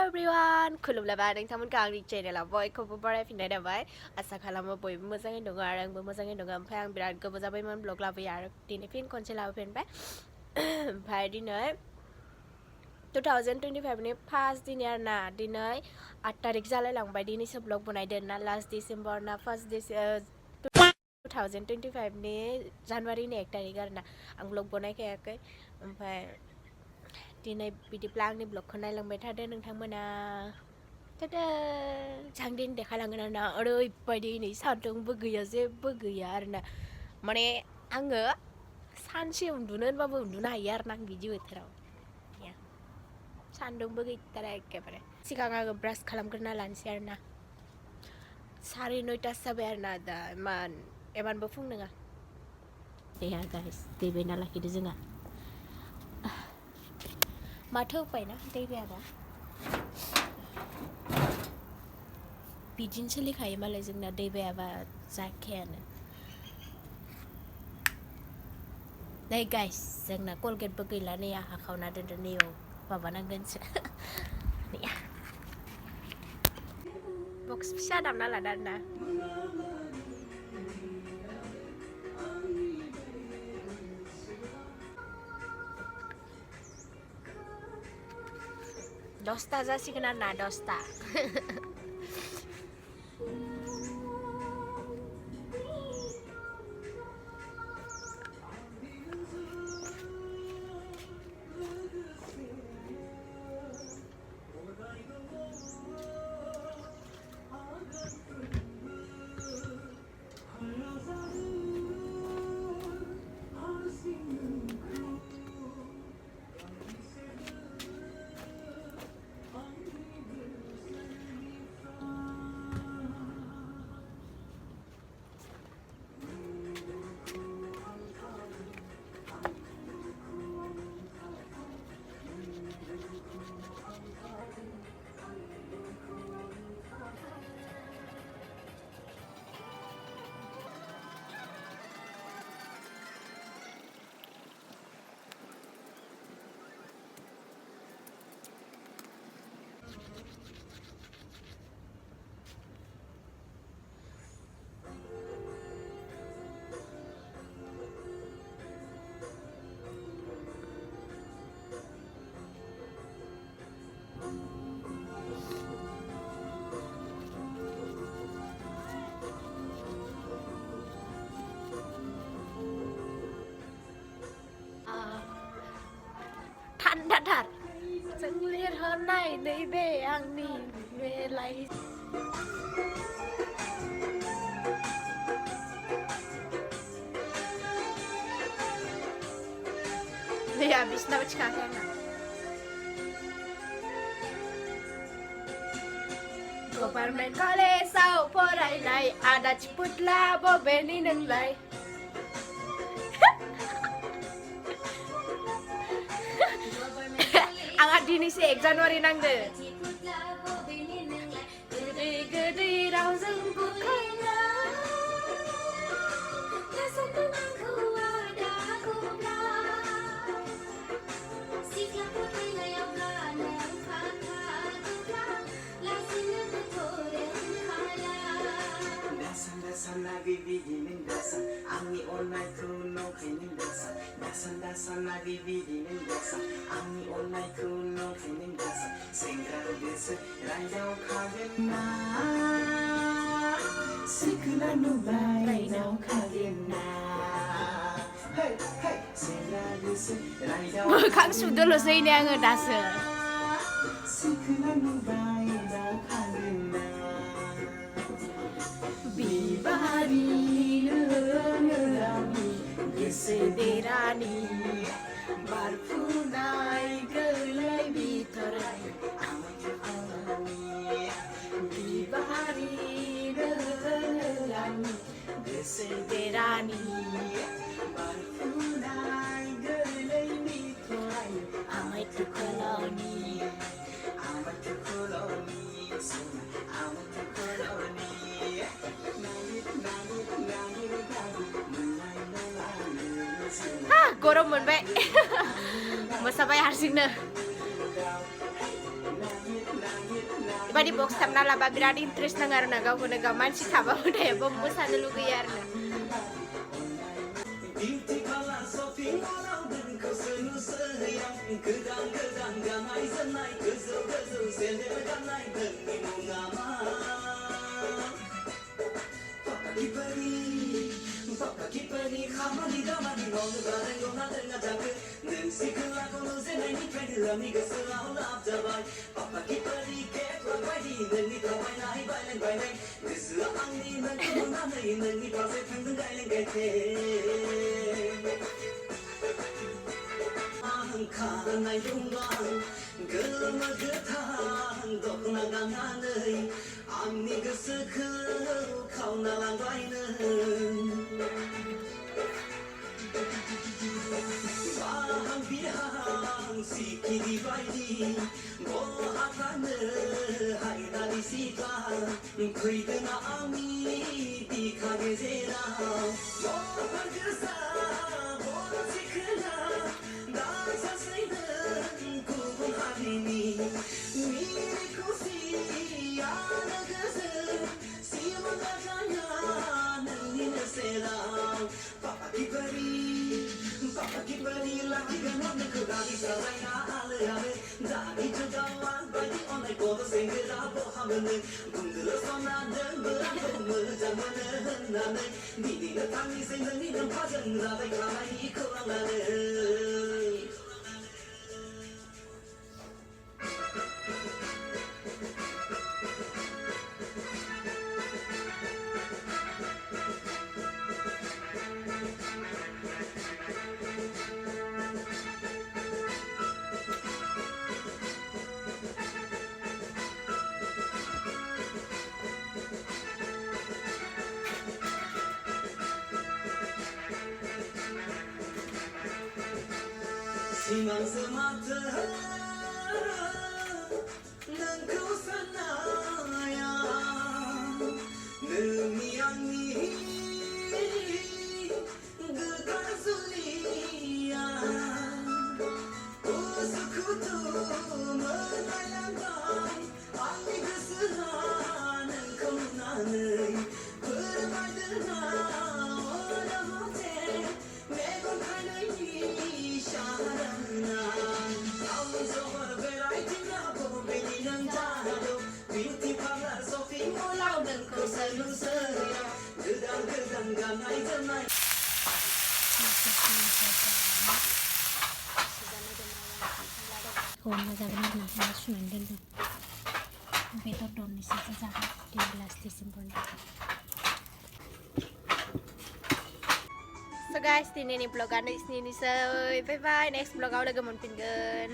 everyone, खुलुमलायबाय नोंथांमोनखौ आंनि चेनेलाव बयखौबो बरायफिननाय जाबाय आसा खालामो बयबो मोजाङै दङ आरो आंबो मोजाङै दङ ओमफ्राय आं बिराद गोबाव जाबायमोन ब्लग लाबोयो आरो दिनै फिन खनसे लाबोफिनबाय ओमफ्राय दिनै 2025 नि फार्स्ट दिन आरोना दिनै 8 तारिख जालायलांबाय दिनैसो ब्लग बनायदों ना लास्ट डिसेम्बर ना फार्स्ट 2025 नि जानुवारिनि 1 तारिख आरोना आं ब्लग बनायखायाखै ओमफ्राय दिनै बिदिब्ला आंनि ब्लगखौ नायलांबाय थादो नोंथांमोना tada jangan din देखायलांगोन आरोना ओरैबायदि नै सान्दुंबो गैया जेबो गैया आरोना माने आङो सानसे उन्दुनो होनबाबो उन्दुनो हायो आरोना आं बिदि बोथोराव सान्दुंबो गैथारा एखेबारे सिगां आङो ब्रास खालामग्रोना लानोसै आरोना 9:30 जाबाय आरोना दा एमानबो फुं नङा देहा गाइस दै बायना लाखिदो जोंहा माथो उपायना दै बायाबा बिदिनो सोलिखायो मालाय जोंना दै बायाबा जाखायानो नै गाइस जोंना कलगेटबो गैला नै हाखावना दोनदो नैयाव माबानांगोनसो बक्स फिसा दामना लादो आरोना दसता जासिगोन आरोना 10ता थान्दाथार जों लिरहोनाय नैबे आंनि बेलाय दैया बिसिनाबो थिखाङाखै आंना गभार्नमेन्ट कलेजाव फरायनाय आदा थिफुथला बबेनि नोंलाय आंहा दिनैसो 1 जानुवारि नांदो गोदै गोदै रावजों बुखायना आंनि अननायखौ नंखायनो दासान दासान दासान बिदिनो दासान आंनि अननायखौ नंखायनो दासान सेंग्रा गोसो रायदाव खागोन ना सिखोना नुबाय रायदाव खागोन ना सेंग्रा गोसो रायदाव मोखां सुदोल'सै नै आङो दासो सिखोना नुबाय रायदाव खागोन ना बिबारि Sederani barfunai gelai bitarai Bibari delami sederani barfunai gelai bitarai amai tukoloni goroम मोनबाय मोसाबाय हारसिंनो बेबायदि बक्स दामना लाबा बिराद इन्ट्रेस्ट नाङो आरोना गावखौनो गाव मानसि थाबाबो थायाबो मोसानो लुगैयो आरोना Home जागोन आरो ना सुनानै दोनदों बेदर दरनैसो जागोन दै गिलाससे सिम्पोल So guys, दिनैनि ब्लगानो इसिनिसै बाय बाय नेक्स्ट ब्लगाव लोगो मोनफिनगोन